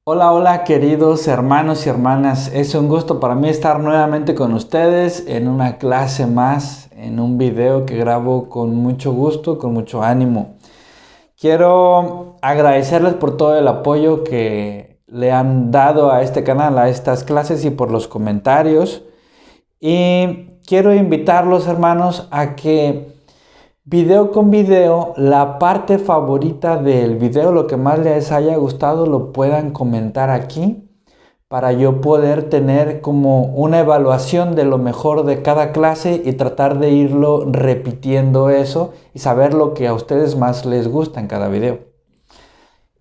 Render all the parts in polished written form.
Hola, hola queridos hermanos y hermanas. Es un gusto para mí estar nuevamente con ustedes en una clase más, en un video que grabo con mucho gusto, con mucho ánimo. Quiero agradecerles por todo el apoyo que le han dado a este canal, a estas clases y por los comentarios. Y quiero invitarlos, hermanos, a que video con video, la parte favorita del video, lo que más les haya gustado, lo puedan comentar aquí para yo poder tener como una evaluación de lo mejor de cada clase y tratar de irlo repitiendo eso y saber lo que a ustedes más les gusta en cada video.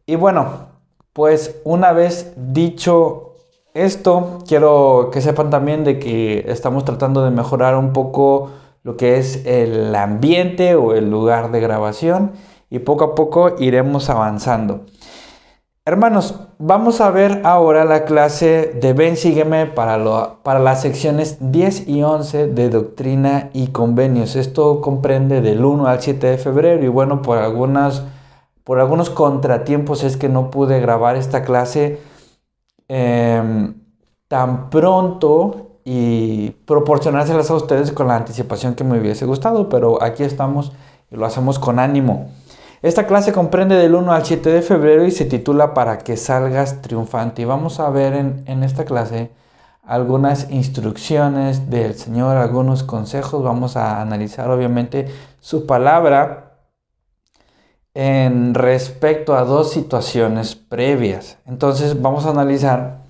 Y bueno, pues una vez dicho esto, quiero que sepan también de que estamos tratando de mejorar un poco lo que es el ambiente o el lugar de grabación y poco a poco iremos avanzando. Hermanos, vamos a ver ahora la clase de Ven, sígueme para las secciones 10 y 11 de Doctrina y Convenios. Esto comprende del 1 al 7 de febrero y bueno, por algunos contratiempos es que no pude grabar esta clase tan pronto y proporcionárselas a ustedes con la anticipación que me hubiese gustado, pero aquí estamos y lo hacemos con ánimo. Esta clase comprende del 1 al 7 de febrero y se titula Para que salgas triunfante. Y vamos a ver en esta clase algunas instrucciones del Señor, algunos consejos. Vamos a analizar obviamente su palabra en respecto a dos situaciones previas. Entonces vamos a analizar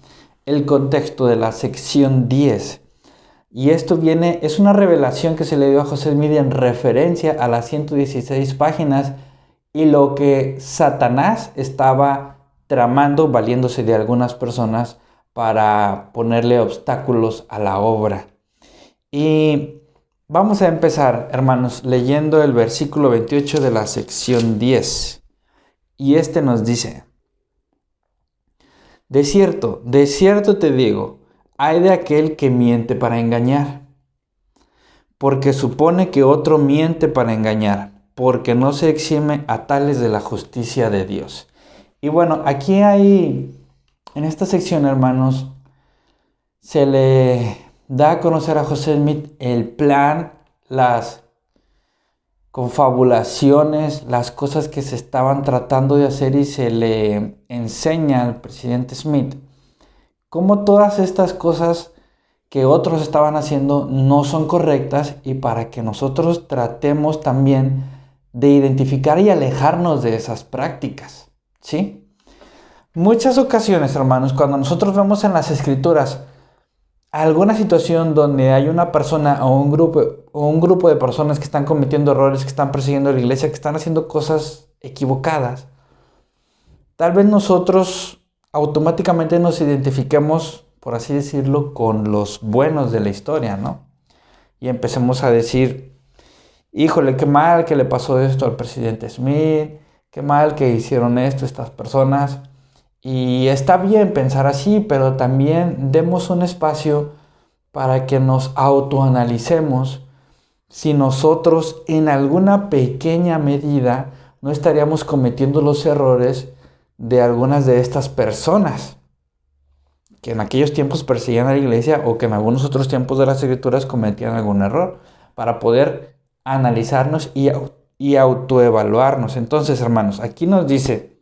el contexto de la sección 10. Y esto es una revelación que se le dio a José Smith en referencia a las 116 páginas y lo que Satanás estaba tramando, valiéndose de algunas personas para ponerle obstáculos a la obra. Y vamos a empezar, hermanos, leyendo el versículo 28 de la sección 10. Y este nos dice: de cierto te digo, hay de aquel que miente para engañar, porque supone que otro miente para engañar, porque no se exime a tales de la justicia de Dios. Y bueno, aquí en esta sección, hermanos, se le da a conocer a José Smith el plan, las confabulaciones, las cosas que se estaban tratando de hacer y se le enseña al presidente Smith cómo todas estas cosas que otros estaban haciendo no son correctas y para que nosotros tratemos también de identificar y alejarnos de esas prácticas, ¿sí? Muchas ocasiones, hermanos, cuando nosotros vemos en las escrituras alguna situación donde hay una persona o un grupo de personas que están cometiendo errores, que están persiguiendo a la iglesia, que están haciendo cosas equivocadas, tal vez nosotros automáticamente nos identifiquemos, por así decirlo, con los buenos de la historia, ¿no? Y empecemos a decir: híjole, qué mal que le pasó esto al presidente Smith, qué mal que hicieron esto estas personas. Y está bien pensar así, pero también demos un espacio para que nos autoanalicemos si nosotros en alguna pequeña medida no estaríamos cometiendo los errores de algunas de estas personas que en aquellos tiempos perseguían a la iglesia o que en algunos otros tiempos de las escrituras cometían algún error, para poder analizarnos y autoevaluarnos. Entonces, hermanos, aquí nos dice: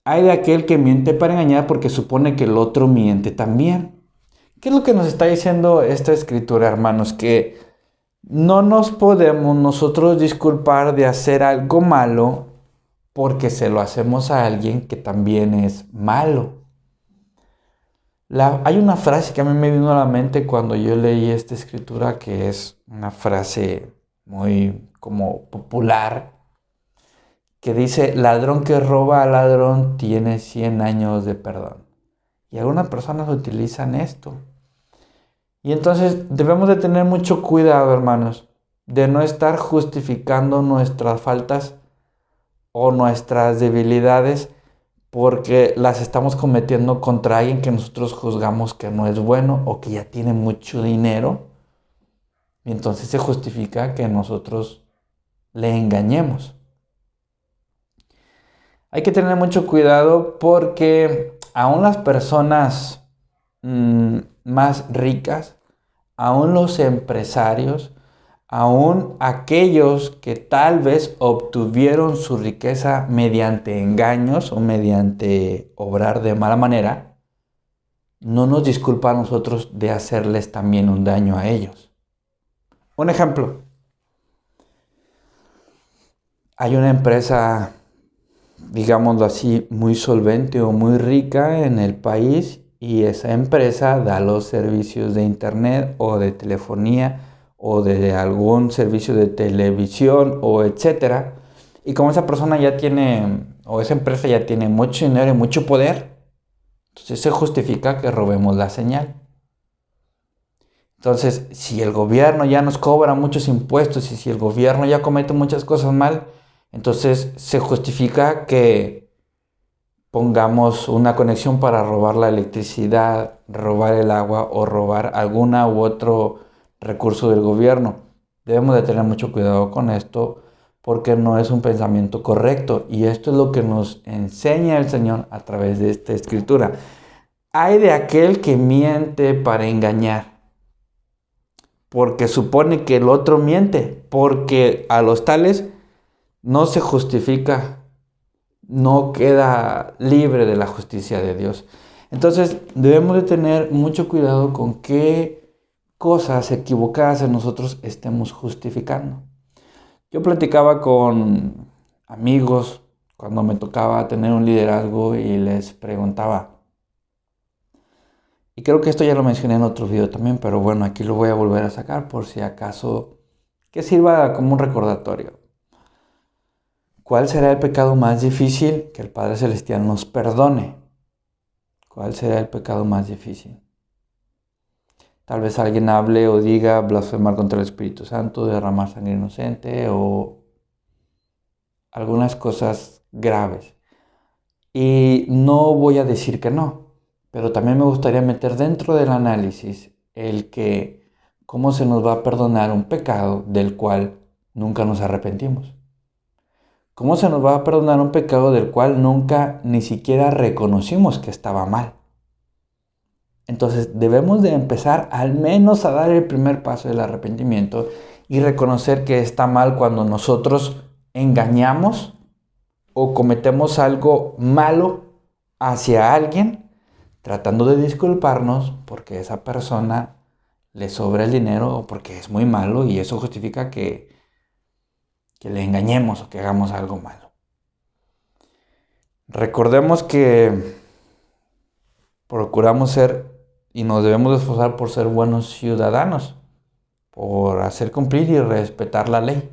hay de aquel que miente para engañar porque supone que el otro miente también. ¿Qué es lo que nos está diciendo esta escritura, hermanos? Que no nos podemos nosotros disculpar de hacer algo malo porque se lo hacemos a alguien que también es malo. Hay una frase que a mí me vino a la mente cuando yo leí esta escritura, que es una frase muy como popular, que dice: ladrón que roba a ladrón tiene 100 años de perdón. Y algunas personas utilizan esto. Y entonces debemos de tener mucho cuidado, hermanos, de no estar justificando nuestras faltas o nuestras debilidades porque las estamos cometiendo contra alguien que nosotros juzgamos que no es bueno o que ya tiene mucho dinero. Y entonces se justifica que nosotros le engañemos. Hay que tener mucho cuidado porque aún las personas más ricas, aún los empresarios, aún aquellos que tal vez obtuvieron su riqueza mediante engaños o mediante obrar de mala manera, no nos disculpa a nosotros de hacerles también un daño a ellos. Un ejemplo. Hay una empresa, digámoslo así, muy solvente o muy rica en el país y esa empresa da los servicios de internet o de telefonía o de algún servicio de televisión o etcétera. Y como esa persona ya tiene, o esa empresa ya tiene mucho dinero y mucho poder, entonces se justifica que robemos la señal. Entonces, si el gobierno ya nos cobra muchos impuestos y si el gobierno ya comete muchas cosas mal, entonces se justifica que pongamos una conexión para robar la electricidad, robar el agua o robar alguna u otro recurso del gobierno. Debemos de tener mucho cuidado con esto porque no es un pensamiento correcto y esto es lo que nos enseña el Señor a través de esta escritura. Hay de aquel que miente para engañar, porque supone que el otro miente, porque a los tales no se justifica, no queda libre de la justicia de Dios. Entonces debemos de tener mucho cuidado con qué cosas equivocadas en nosotros estemos justificando. Yo platicaba con amigos cuando me tocaba tener un liderazgo y les preguntaba, y creo que esto ya lo mencioné en otro video también, pero bueno, aquí lo voy a volver a sacar por si acaso que sirva como un recordatorio. ¿Cuál será el pecado más difícil que el Padre Celestial nos perdone? ¿Cuál será el pecado más difícil? Tal vez alguien hable o diga blasfemar contra el Espíritu Santo, derramar sangre inocente o algunas cosas graves. Y no voy a decir que no, pero también me gustaría meter dentro del análisis el que cómo se nos va a perdonar un pecado del cual nunca nos arrepentimos. ¿Cómo se nos va a perdonar un pecado del cual nunca ni siquiera reconocimos que estaba mal? Entonces debemos de empezar al menos a dar el primer paso del arrepentimiento y reconocer que está mal cuando nosotros engañamos o cometemos algo malo hacia alguien, tratando de disculparnos porque esa persona le sobra el dinero o porque es muy malo y eso justifica que le engañemos o que hagamos algo malo. Recordemos que procuramos ser y nos debemos esforzar por ser buenos ciudadanos, por hacer cumplir y respetar la ley.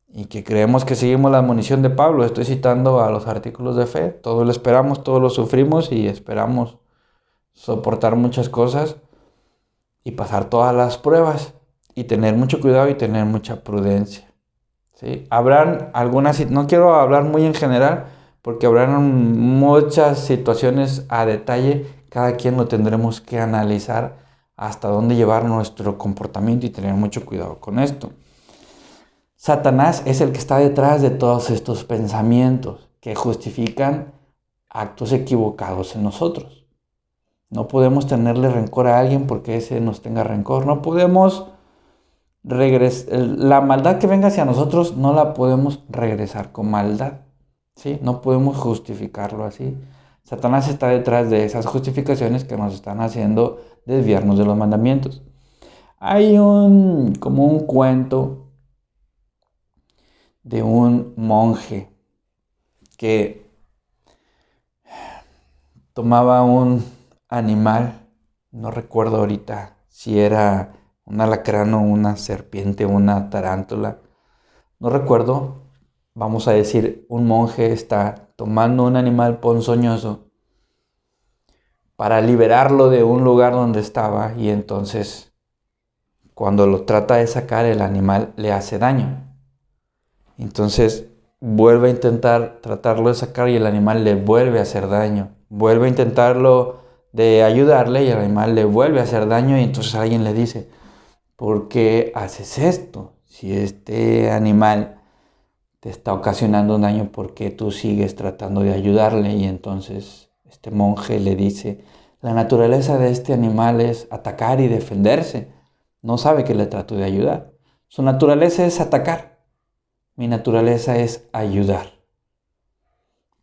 Y que creemos que seguimos la admonición de Pablo. Estoy citando a los artículos de fe. Todo lo esperamos, todo lo sufrimos y esperamos soportar muchas cosas y pasar todas las pruebas y tener mucho cuidado y tener mucha prudencia. ¿Sí? Habrán algunas, no quiero hablar muy en general, porque habrán muchas situaciones a detalle, cada quien lo tendremos que analizar hasta dónde llevar nuestro comportamiento y tener mucho cuidado con esto. Satanás es el que está detrás de todos estos pensamientos que justifican actos equivocados en nosotros. No podemos tenerle rencor a alguien porque ese nos tenga rencor, no podemos la maldad que venga hacia nosotros no la podemos regresar con maldad, ¿sí? No podemos justificarlo así. Satanás está detrás de esas justificaciones que nos están haciendo desviarnos de los mandamientos. Hay como un cuento de un monje que tomaba un animal, no recuerdo ahorita si era un alacrán o una serpiente, una tarántula, no recuerdo. Vamos a decir, un monje está tomando un animal ponzoñoso para liberarlo de un lugar donde estaba y entonces cuando lo trata de sacar el animal le hace daño. Entonces vuelve a intentar tratarlo de sacar y el animal le vuelve a hacer daño. Vuelve a intentarlo de ayudarle y el animal le vuelve a hacer daño y entonces alguien le dice, ¿por qué haces esto? Si este animal te está ocasionando un daño, ¿por qué tú sigues tratando de ayudarle? Y entonces Este monje le dice, la naturaleza de este animal es atacar y defenderse. No sabe que le trato de ayudar. Su naturaleza es atacar. Mi naturaleza es ayudar.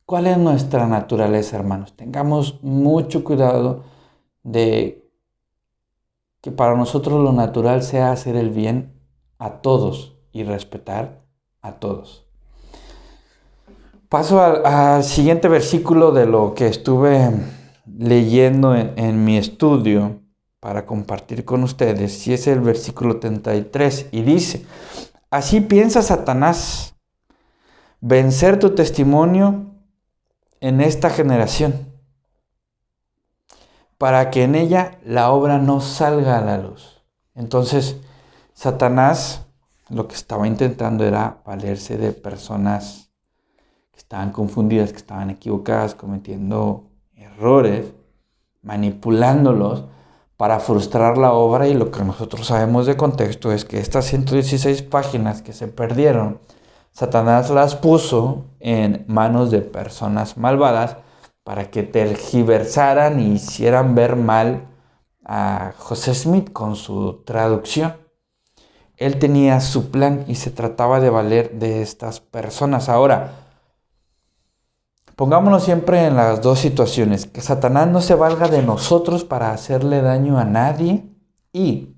¿Cuál es nuestra naturaleza, hermanos? Tengamos mucho cuidado de que para nosotros lo natural sea hacer el bien a todos y respetar a todos. Paso al siguiente versículo de lo que estuve leyendo en mi estudio para compartir con ustedes, y es el versículo 33, y dice, así piensa Satanás vencer tu testimonio en esta generación, para que en ella la obra no salga a la luz. Entonces, Satanás lo que estaba intentando era valerse de personas que estaban confundidas, que estaban equivocadas, cometiendo errores, manipulándolos para frustrar la obra. Y lo que nosotros sabemos de contexto es que estas 116 páginas que se perdieron, Satanás las puso en manos de personas malvadas para que tergiversaran y hicieran ver mal a José Smith con su traducción. Él tenía su plan y se trataba de valer de estas personas. Ahora, pongámonos siempre en las dos situaciones, que Satanás no se valga de nosotros para hacerle daño a nadie, y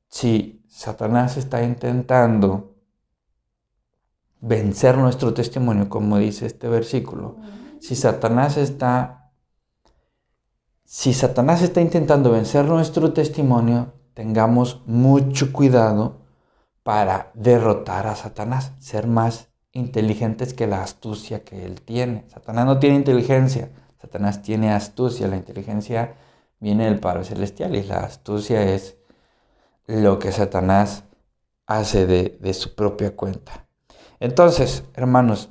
si Satanás está intentando vencer nuestro testimonio, como dice este versículo, si Satanás está intentando vencer nuestro testimonio, tengamos mucho cuidado para derrotar a Satanás, ser más inteligentes que la astucia que él tiene. Satanás no tiene inteligencia, Satanás tiene astucia. La inteligencia viene del Padre Celestial y la astucia es lo que Satanás hace de su propia cuenta. Entonces, hermanos,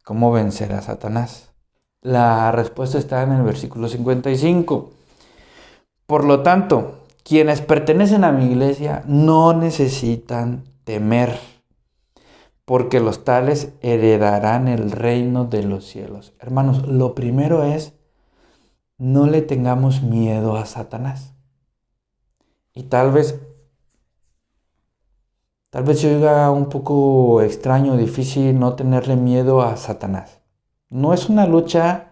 ¿cómo vencer a Satanás? La respuesta está en el versículo 55. Por lo tanto, quienes pertenecen a mi iglesia no necesitan temer, porque los tales heredarán el reino de los cielos. Hermanos, lo primero es, no le tengamos miedo a Satanás. Y tal vez se oiga un poco extraño, difícil no tenerle miedo a Satanás. No es una lucha,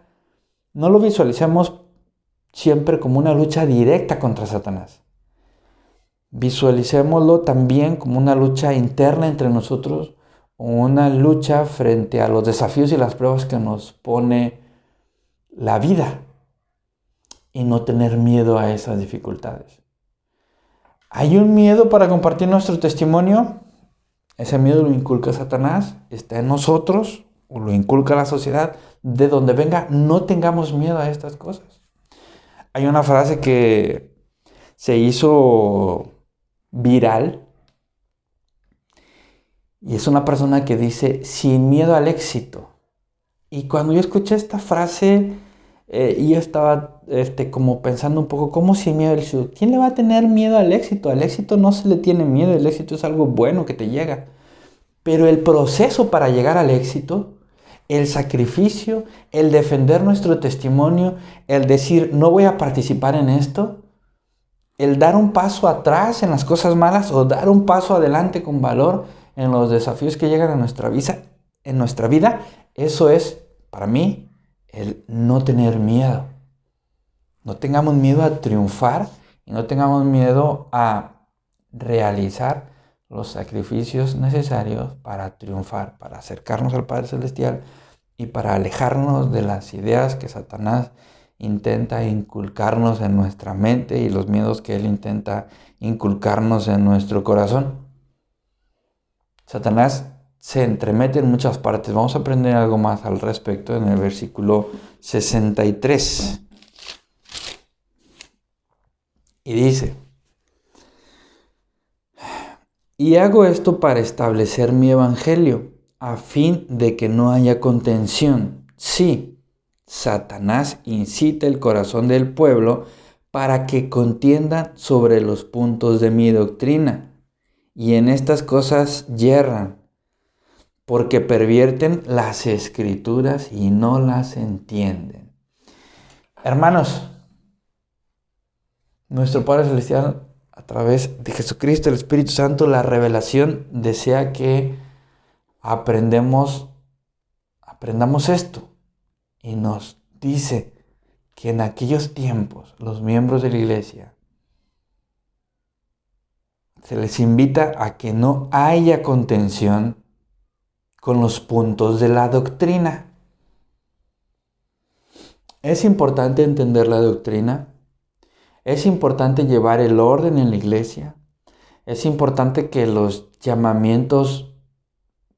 no lo visualicemos siempre como una lucha directa contra Satanás. Visualicémoslo también como una lucha interna entre nosotros, o una lucha frente a los desafíos y las pruebas que nos pone la vida, y no tener miedo a esas dificultades. ¿Hay un miedo para compartir nuestro testimonio? Ese miedo lo inculca Satanás, está en nosotros, o lo inculca la sociedad. De donde venga, no tengamos miedo a estas cosas. Hay una frase que se hizo viral, y es una persona que dice, sin miedo al éxito. Y cuando yo escuché esta frase, yo estaba como pensando un poco, ¿cómo sin miedo al éxito? ¿Quién le va a tener miedo al éxito? Al éxito no se le tiene miedo, el éxito es algo bueno que te llega. Pero el proceso para llegar al éxito, el sacrificio, el defender nuestro testimonio, el decir, no voy a participar en esto, el dar un paso atrás en las cosas malas o dar un paso adelante con valor en los desafíos que llegan a nuestra vida, eso es, para mí, el no tener miedo. No tengamos miedo a triunfar y no tengamos miedo a realizar los sacrificios necesarios para triunfar, para acercarnos al Padre Celestial y para alejarnos de las ideas que Satanás intenta inculcarnos en nuestra mente y los miedos que él intenta inculcarnos en nuestro corazón. Satanás se entremete en muchas partes. Vamos a aprender algo más al respecto en el versículo 63. Y dice, y hago esto para establecer mi evangelio, a fin de que no haya contención. Sí, Satanás incita el corazón del pueblo para que contiendan sobre los puntos de mi doctrina, y en estas cosas yerran, porque pervierten las escrituras y no las entienden. Hermanos, nuestro Padre Celestial, a través de Jesucristo, el Espíritu Santo, la revelación, desea que aprendamos esto. Y nos dice que en aquellos tiempos los miembros de la iglesia se les invita a que no haya contención con los puntos de la doctrina. Es importante entender la doctrina. Es importante llevar el orden en la iglesia. Es importante que los llamamientos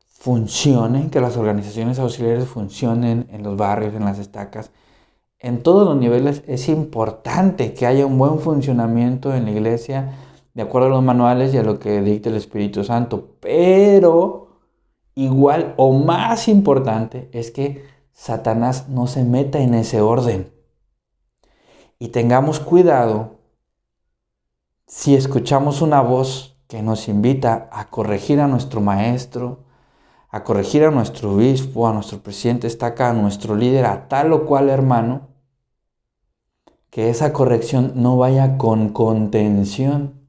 funcionen, que las organizaciones auxiliares funcionen en los barrios, en las estacas. En todos los niveles es importante que haya un buen funcionamiento en la iglesia de acuerdo a los manuales y a lo que dicta el Espíritu Santo. Pero igual o más importante es que Satanás no se meta en ese orden. Y tengamos cuidado si escuchamos una voz que nos invita a corregir a nuestro maestro, a corregir a nuestro obispo, a nuestro presidente estaca, a nuestro líder, a tal o cual hermano, que esa corrección no vaya con contención,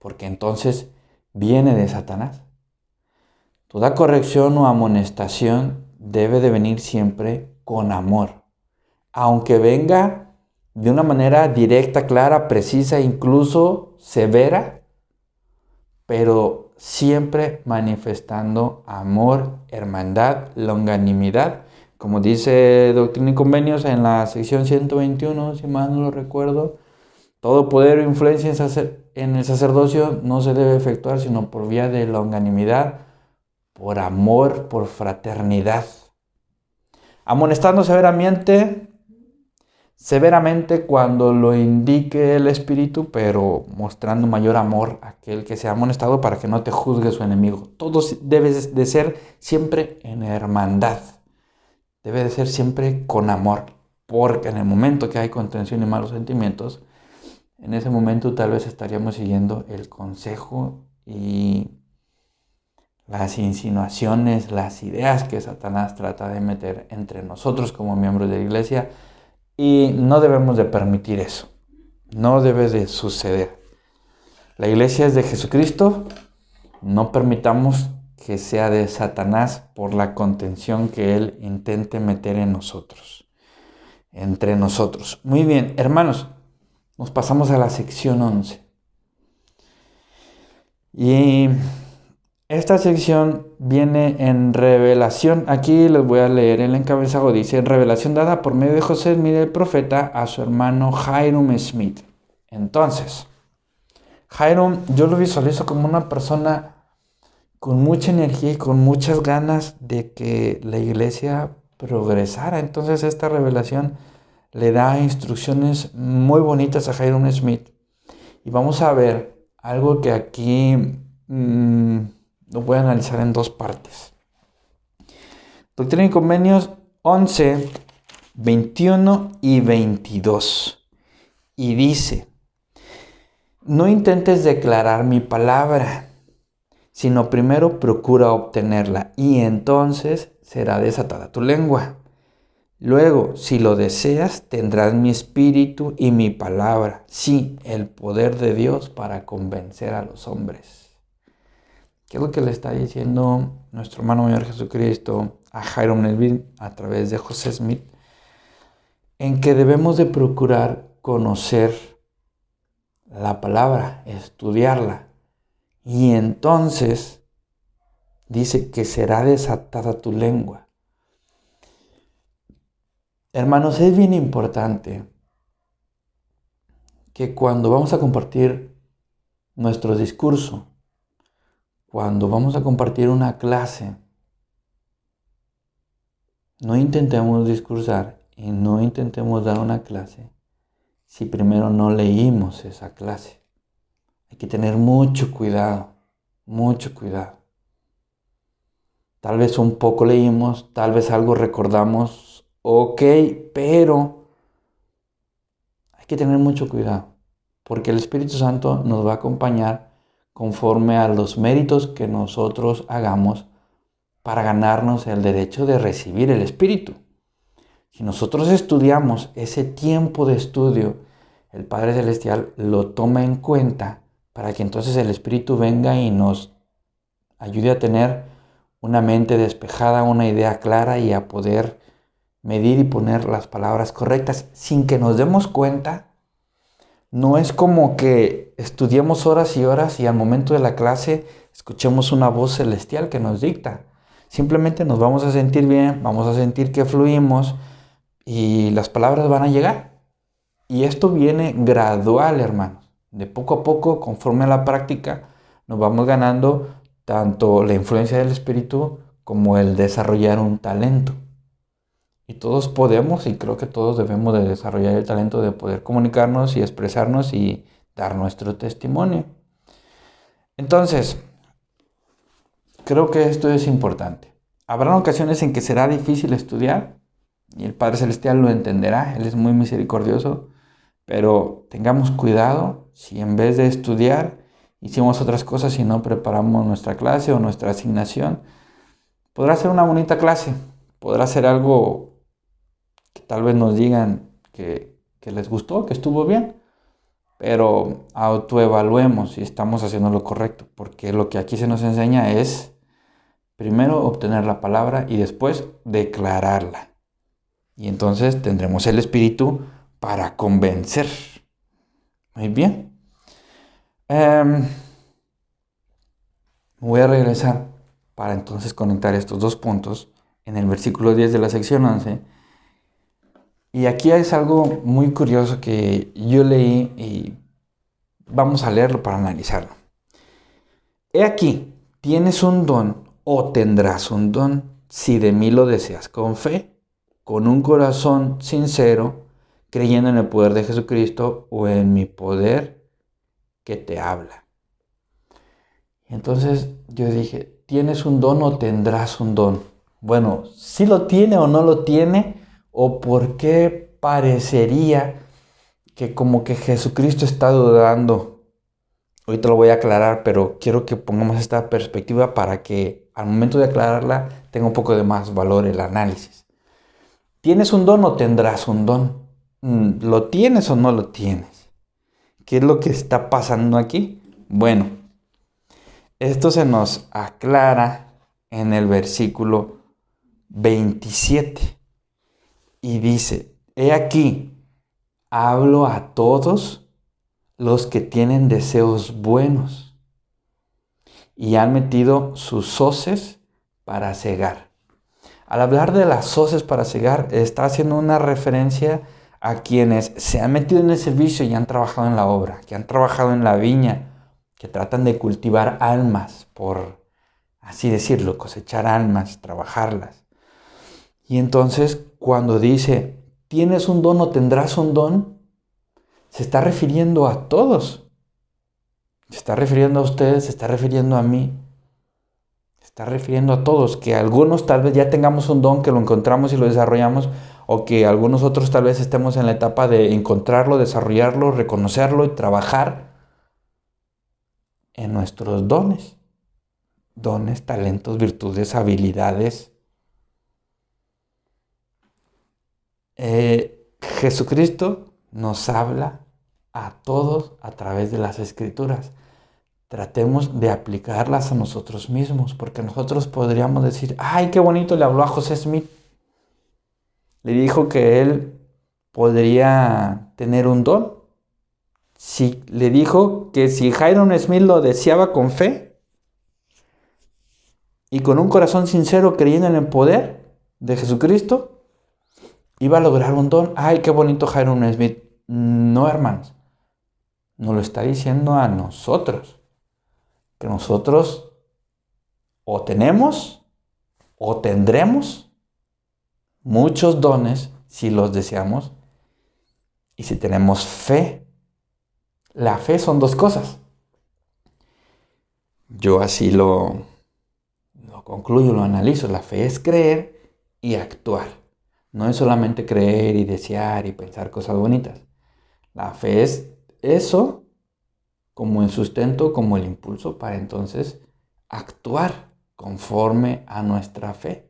porque entonces viene de Satanás. Toda corrección o amonestación debe de venir siempre con amor, aunque venga de una manera directa, clara, precisa, incluso severa, pero siempre manifestando amor, hermandad, longanimidad. Como dice Doctrina y Convenios en la sección 121, si mal no lo recuerdo, todo poder o influencia en el sacerdocio no se debe efectuar sino por vía de longanimidad, por amor, por fraternidad. Amonestando severamente cuando lo indique el Espíritu, pero mostrando mayor amor a aquel que sea amonestado para que no te juzgue su enemigo. Todo debe de ser siempre en hermandad. Debe de ser siempre con amor, porque en el momento que hay contención y malos sentimientos, en ese momento tal vez estaríamos siguiendo el consejo y las insinuaciones, las ideas que Satanás trata de meter entre nosotros como miembros de la iglesia, y no debemos de permitir eso. No debe de suceder. La iglesia es de Jesucristo. No permitamos que sea de Satanás por la contención que él intente meter en nosotros, entre nosotros. Muy bien, hermanos, nos pasamos a la sección 11. Y esta sección viene en revelación. Aquí les voy a leer el encabezado. Dice: revelación dada por medio de José Smith el profeta a su hermano Hyrum Smith. Entonces, Hyrum yo lo visualizo como una persona con mucha energía y con muchas ganas de que la iglesia progresara. Entonces esta revelación le da instrucciones muy bonitas a Hyrum Smith. Y vamos a ver algo que aquí lo voy a analizar en dos partes. Doctrina y Convenios 11, 21 y 22. Y dice: no intentes declarar mi palabra, sino primero procura obtenerla, y entonces será desatada tu lengua. Luego, si lo deseas, tendrás mi espíritu y mi palabra, sí, el poder de Dios para convencer a los hombres. ¿Qué es lo que le está diciendo nuestro hermano mayor Jesucristo a Hyrum Smith a través de José Smith? En que debemos de procurar conocer la palabra, estudiarla. Y entonces dice que será desatada tu lengua. Hermanos, es bien importante que cuando vamos a compartir nuestro discurso, cuando vamos a compartir una clase, no intentemos discursar y no intentemos dar una clase si primero no leímos esa clase. Hay que tener mucho cuidado, mucho cuidado. Tal vez un poco leímos, tal vez algo recordamos, ok, pero hay que tener mucho cuidado, porque el Espíritu Santo nos va a acompañar conforme a los méritos que nosotros hagamos para ganarnos el derecho de recibir el Espíritu. Si nosotros estudiamos ese tiempo de estudio, el Padre Celestial lo toma en cuenta para que entonces el Espíritu venga y nos ayude a tener una mente despejada, una idea clara y a poder medir y poner las palabras correctas sin que nos demos cuenta. No es como que estudiemos horas y horas y al momento de la clase escuchemos una voz celestial que nos dicta. Simplemente nos vamos a sentir bien, vamos a sentir que fluimos y las palabras van a llegar. Y esto viene gradual, hermanos. De poco a poco, conforme a la práctica, nos vamos ganando tanto la influencia del Espíritu como el desarrollar un talento. Y todos podemos, y creo que todos debemos de desarrollar el talento de poder comunicarnos y expresarnos y dar nuestro testimonio. Entonces, creo que esto es importante. Habrá ocasiones en que será difícil estudiar, y el Padre Celestial lo entenderá, Él es muy misericordioso, pero tengamos cuidado si en vez de estudiar hicimos otras cosas y no preparamos nuestra clase o nuestra asignación. Podrá ser una bonita clase, podrá ser algo que tal vez nos digan que les gustó, que estuvo bien, pero autoevaluemos si estamos haciendo lo correcto, porque lo que aquí se nos enseña es primero obtener la palabra y después declararla. Y entonces tendremos el Espíritu para convencer. Muy bien. Voy a regresar para entonces conectar estos dos puntos en el versículo 10 de la sección 11. Y aquí es algo muy curioso que yo leí y vamos a leerlo para analizarlo. He aquí, tienes un don o tendrás un don si de mí lo deseas con fe, con un corazón sincero, creyendo en el poder de Jesucristo o en mi poder que te habla. Entonces yo dije, ¿tienes un don o tendrás un don? Bueno, ¿sí lo tiene o no lo tiene? ¿O por qué parecería que como que Jesucristo está dudando? Ahorita lo voy a aclarar, pero quiero que pongamos esta perspectiva para que al momento de aclararla tenga un poco de más valor el análisis. ¿Tienes un don o tendrás un don? ¿Lo tienes o no lo tienes? ¿Qué es lo que está pasando aquí? Bueno, esto se nos aclara en el versículo 27 y dice, he aquí, hablo a todos los que tienen deseos buenos y han metido sus hoces para cegar. Al hablar de las hoces para cegar, está haciendo una referencia a quienes se han metido en el servicio y han trabajado en la obra, que han trabajado en la viña, que tratan de cultivar almas, por así decirlo, cosechar almas, trabajarlas. Y entonces, cuando dice, tienes un don o tendrás un don, se está refiriendo a todos. Se está refiriendo a ustedes, se está refiriendo a mí. Se está refiriendo a todos, que algunos tal vez ya tengamos un don, que lo encontramos y lo desarrollamos, o que algunos otros tal vez estemos en la etapa de encontrarlo, desarrollarlo, reconocerlo y trabajar en nuestros dones. Dones, talentos, virtudes, habilidades. Jesucristo nos habla a todos a través de las Escrituras. Tratemos de aplicarlas a nosotros mismos, porque nosotros podríamos decir, ay, qué bonito le habló a José Smith. Le dijo que él podría tener un don. Sí, le dijo que si Hiram Smith lo deseaba con fe y con un corazón sincero creyendo en el poder de Jesucristo, iba a lograr un don. Ay, qué bonito Hiram Smith. No, hermanos, nos lo está diciendo a nosotros, que nosotros o tenemos o tendremos muchos dones si los deseamos y si tenemos fe. La fe son dos cosas. Yo así lo concluyo, lo analizo. La fe es creer y actuar. No es solamente creer y desear y pensar cosas bonitas. La fe es eso como el sustento, como el impulso para entonces actuar conforme a nuestra fe.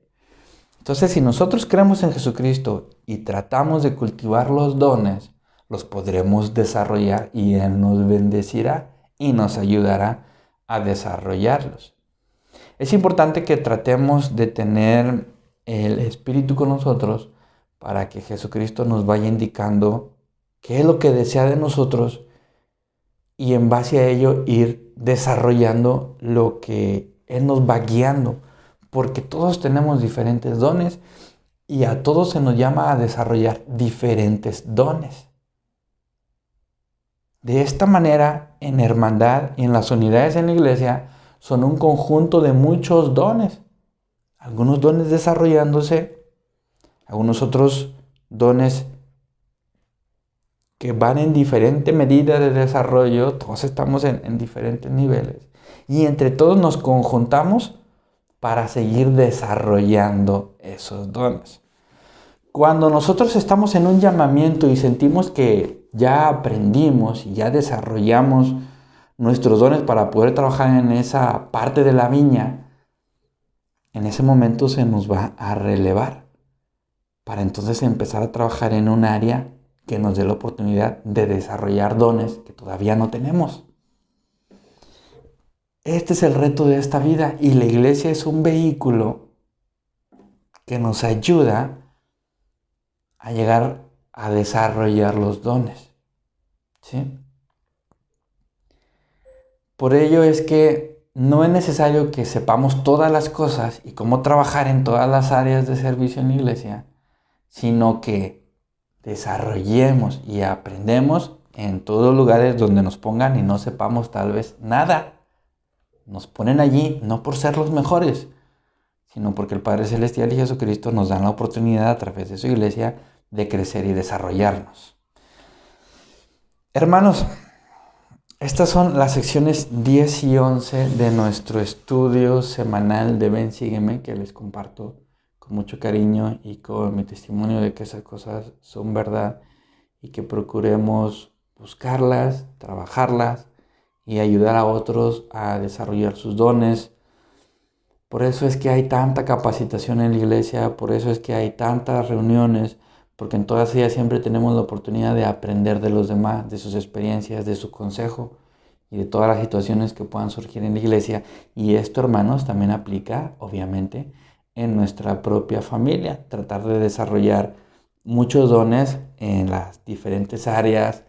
Entonces, si nosotros creemos en Jesucristo y tratamos de cultivar los dones, los podremos desarrollar y Él nos bendecirá y nos ayudará a desarrollarlos. Es importante que tratemos de tener el Espíritu con nosotros para que Jesucristo nos vaya indicando qué es lo que desea de nosotros y en base a ello ir desarrollando lo que Él nos va guiando, porque todos tenemos diferentes dones y a todos se nos llama a desarrollar diferentes dones. De esta manera, en hermandad y en las unidades en la iglesia, son un conjunto de muchos dones. Algunos dones desarrollándose, algunos otros dones que van en diferente medida de desarrollo, todos estamos en diferentes niveles. Y entre todos nos conjuntamos para seguir desarrollando esos dones. Cuando nosotros estamos en un llamamiento y sentimos que ya aprendimos y ya desarrollamos nuestros dones para poder trabajar en esa parte de la viña, en ese momento se nos va a relevar para entonces empezar a trabajar en un área que nos dé la oportunidad de desarrollar dones que todavía no tenemos. Este es el reto de esta vida y la iglesia es un vehículo que nos ayuda a llegar a desarrollar los dones, ¿sí? Por ello es que no es necesario que sepamos todas las cosas y cómo trabajar en todas las áreas de servicio en la iglesia, sino que desarrollemos y aprendemos en todos los lugares donde nos pongan y no sepamos tal vez nada. Nos ponen allí no por ser los mejores, sino porque el Padre Celestial y Jesucristo nos dan la oportunidad a través de su iglesia de crecer y desarrollarnos. Hermanos, estas son las secciones 10 y 11 de nuestro estudio semanal de Ven, Sígueme, que les comparto con mucho cariño y con mi testimonio de que esas cosas son verdad y que procuremos buscarlas, trabajarlas y ayudar a otros a desarrollar sus dones. Por eso es que hay tanta capacitación en la iglesia, por eso es que hay tantas reuniones, porque en todas ellas siempre tenemos la oportunidad de aprender de los demás, de sus experiencias, de su consejo y de todas las situaciones que puedan surgir en la iglesia. Y esto, hermanos, también aplica, obviamente, en nuestra propia familia. Tratar de desarrollar muchos dones en las diferentes áreas,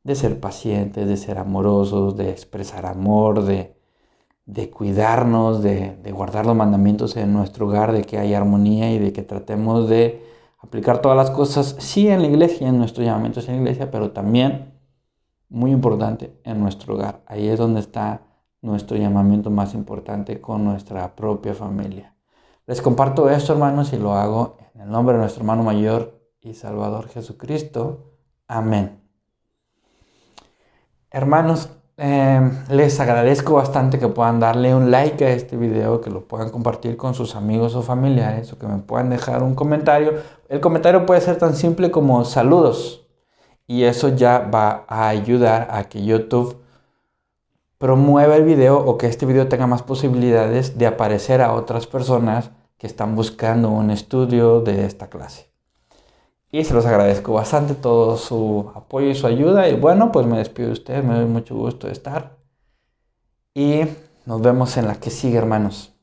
de ser pacientes, de ser amorosos, de expresar amor, de cuidarnos, de guardar los mandamientos en nuestro hogar, de que haya armonía y de que tratemos de aplicar todas las cosas, sí en la iglesia, en nuestros llamamientos en la iglesia, pero también, muy importante, en nuestro hogar. Ahí es donde está nuestro llamamiento más importante con nuestra propia familia. Les comparto esto, hermanos, y lo hago en el nombre de nuestro hermano mayor y Salvador Jesucristo. Amén. Hermanos, les agradezco bastante que puedan darle un like a este video, que lo puedan compartir con sus amigos o familiares o que me puedan dejar un comentario. El comentario puede ser tan simple como saludos y eso ya va a ayudar a que YouTube promueva el video o que este video tenga más posibilidades de aparecer a otras personas que están buscando un estudio de esta clase. Y se los agradezco bastante todo su apoyo y su ayuda. Y bueno, pues me despido de ustedes. Me doy mucho gusto de estar. Y nos vemos en la que sigue, hermanos.